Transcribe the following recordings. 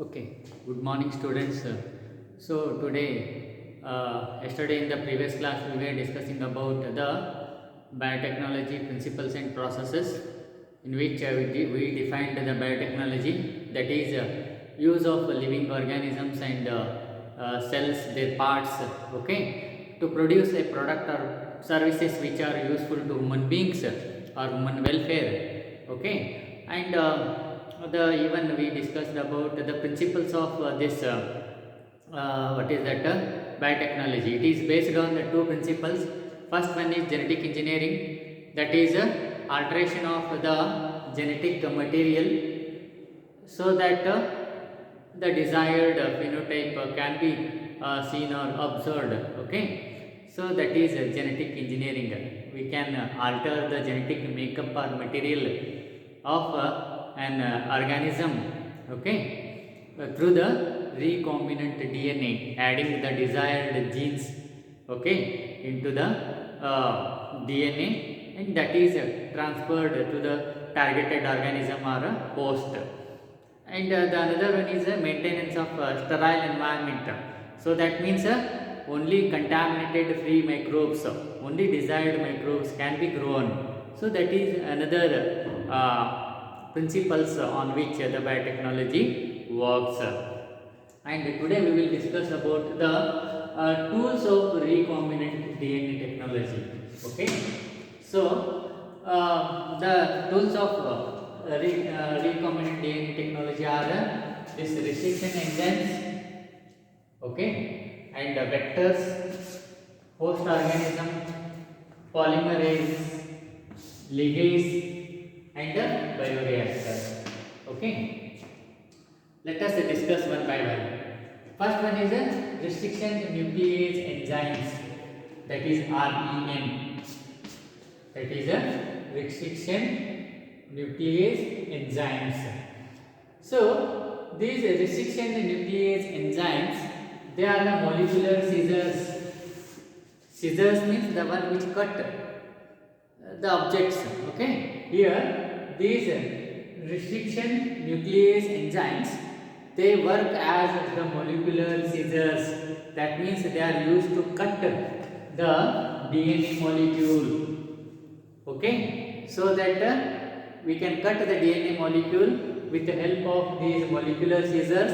Okay, good morning students. So today, yesterday in the previous class we were discussing about the biotechnology principles and processes in which we defined the biotechnology, that is use of living organisms and cells, their parts, okay, to produce a product or services which are useful to human beings or human welfare, okay. And the even we discussed about the principles of this what is that biotechnology. It is based on the two principles. First one is genetic engineering, that is alteration of the genetic material so that the desired phenotype can be seen or observed, okay. So that is genetic engineering. We can alter the genetic makeup or material of an organism, okay, through the recombinant DNA, adding the desired genes, okay, into the DNA, and that is transferred to the targeted organism or host. And the another one is maintenance of sterile environment. So that means only contaminated free microbes, only desired microbes can be grown. So that is another principles on which the biotechnology works. And today we will discuss about the tools of recombinant DNA technology. Okay, so the tools of recombinant DNA technology are this restriction enzymes, okay, and vectors, host organism, polymerase, ligase, and bioreactor. Okay, let us discuss one by one. First one is a restriction nuclease enzymes, that is REN. That is a restriction nuclease enzymes. So these restriction nuclease enzymes, they are the molecular scissors. Scissors means the one which cut the objects. Okay. Here these restriction nuclease enzymes, they work as the molecular scissors. That means they are used to cut the DNA molecule. Okay, so that we can cut the DNA molecule with the help of these molecular scissors.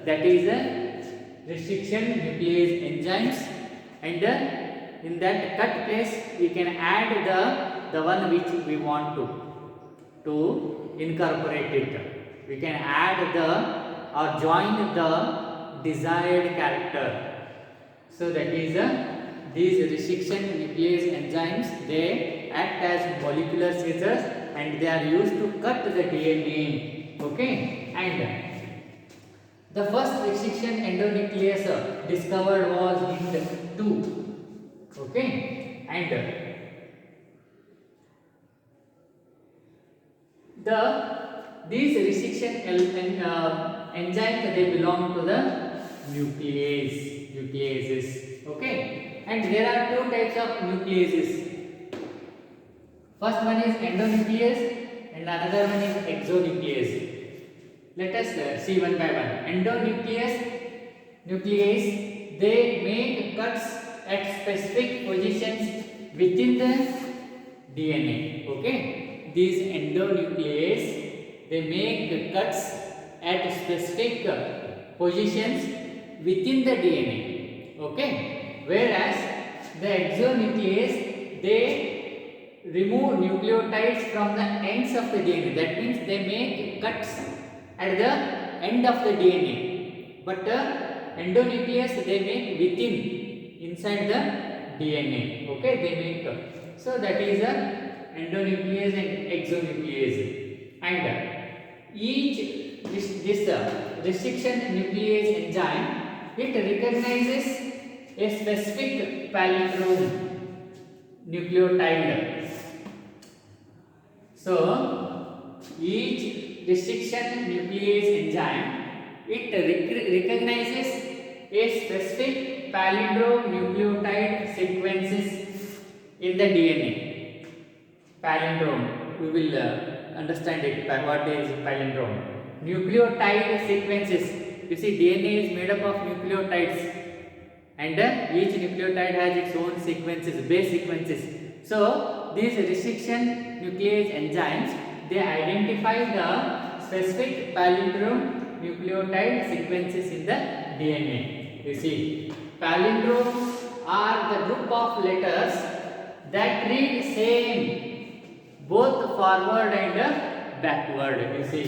That is restriction nuclease enzymes, and in that cut place we can add the one which we want to incorporate it. We can add the or join the desired character. So that is these restriction nuclease enzymes, they act as molecular scissors and they are used to cut the DNA. Okay, and the first restriction endonuclease discovered was HIND2. Okay, and these restriction enzymes, they belong to the nucleases. Okay, and there are two types of nucleases. First one is endonuclease and another one is exonuclease. Let us see one by one. Nuclease, they make cuts at specific positions within the DNA. Okay, these endonuclease, they make cuts at specific positions within the DNA. Okay, whereas the exonuclease, they remove nucleotides from the ends of the DNA. That means they make cuts at the end of the DNA. But endonuclease, they make within, inside the DNA. Okay, they make. So that is endonuclease and exonuclease. And each this restriction nuclease enzyme, it recognizes a specific palindrome nucleotide. So each restriction nuclease enzyme, it recognizes a specific palindrome nucleotide sequences in the DNA. Palindrome, we will understand it. What is palindrome? Nucleotide sequences. You see, DNA is made up of nucleotides, and each nucleotide has its own sequences, base sequences. So these restriction nuclease enzymes, they identify the specific palindrome nucleotide sequences in the DNA. You see, palindromes are the group of letters that read same both forward and backward. You see,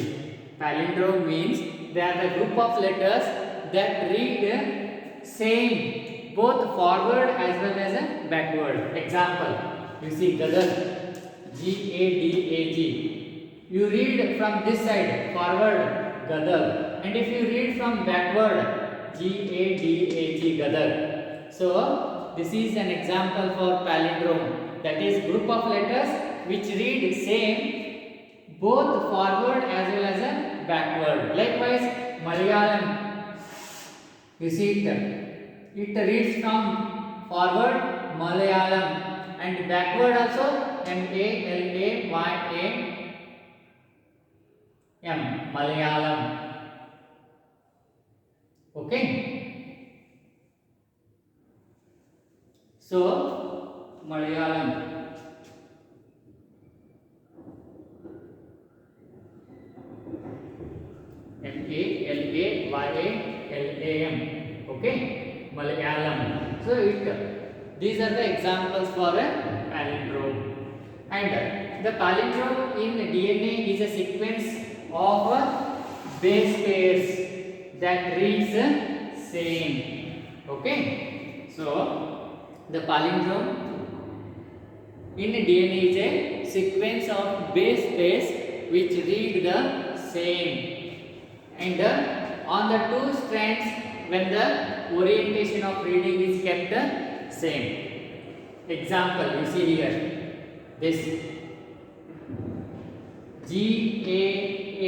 palindrome means they are the group of letters that read same both forward as well as backward. Example, you see Gadag, G-A-D-A-G. You read from this side forward Gadag, and if you read from backward G-A-D-A-G, Gadag. So this is an example for palindrome, that is group of letters which read same both forward as well as backward. Likewise Malayalam, you see it reads from forward Malayalam, and backward also M-A-L-A-Y-A-M, Malayalam. Okay, so Malayalam, M-A-L-A-Y-A-L-A-M. Okay, Malayalam. So these are the examples for a palindrome. And the palindrome in DNA is a sequence of base pairs that reads same. Okay, so the palindrome in DNA is a sequence of base pairs which read the same, and on the two strands when the orientation of reading is kept same. Example, you see here this G-A-A-T-T-C,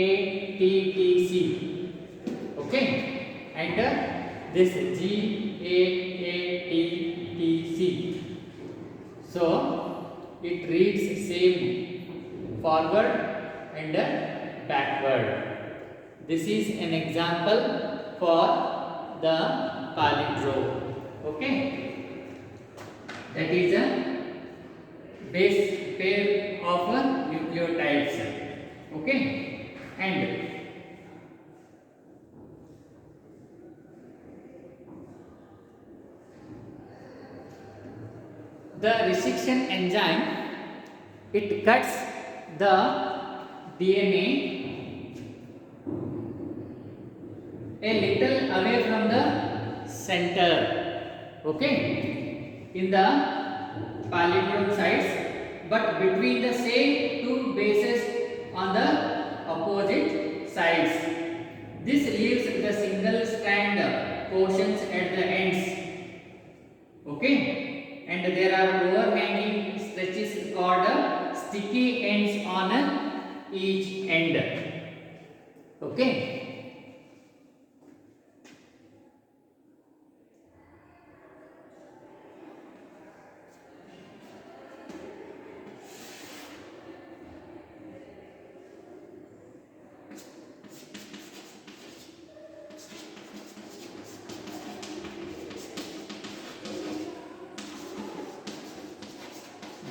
okay, and this G-A-A-T-T-C. So it reads same forward and backward. This is an example for the palindrome. Okay, that is a base pair of nucleotides. Okay, and the restriction enzyme, it cuts the DNA a little away from the center, okay, in the palindrome sides, but between the same two bases on the opposite sides. This leaves the single strand portions at the ends, okay, and there are overhanging stretches called sticky ends on each end. Okay,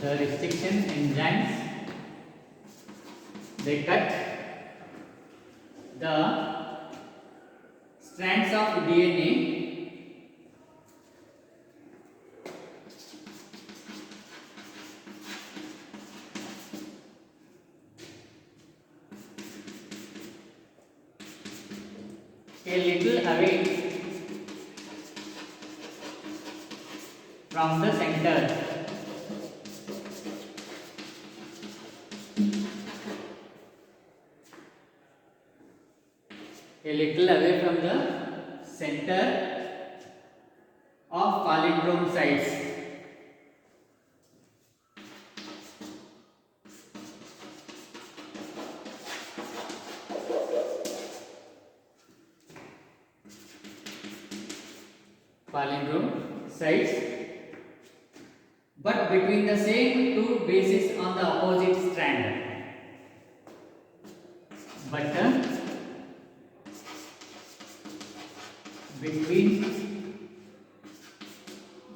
the restriction enzymes, they cut the strands of DNA a little away from the center. A little away from the center of palindrome sides. Palindrome sides, but between the same two bases on the opposite strand. But between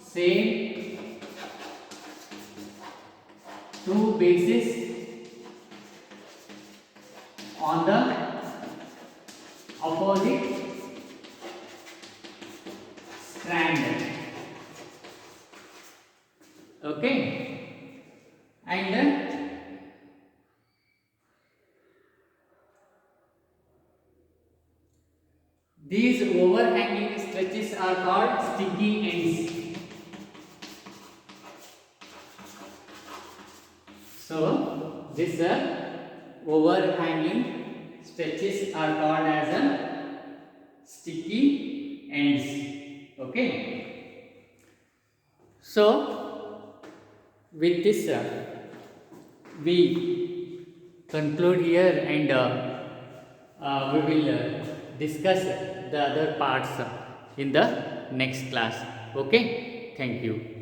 same two bases on the opposite strand. Okay, and these overhanging stretches are called sticky ends. So this overhanging stretches are called as sticky ends. Okay. So with this we conclude here, and we will discuss the other parts in the next class. Okay, thank you.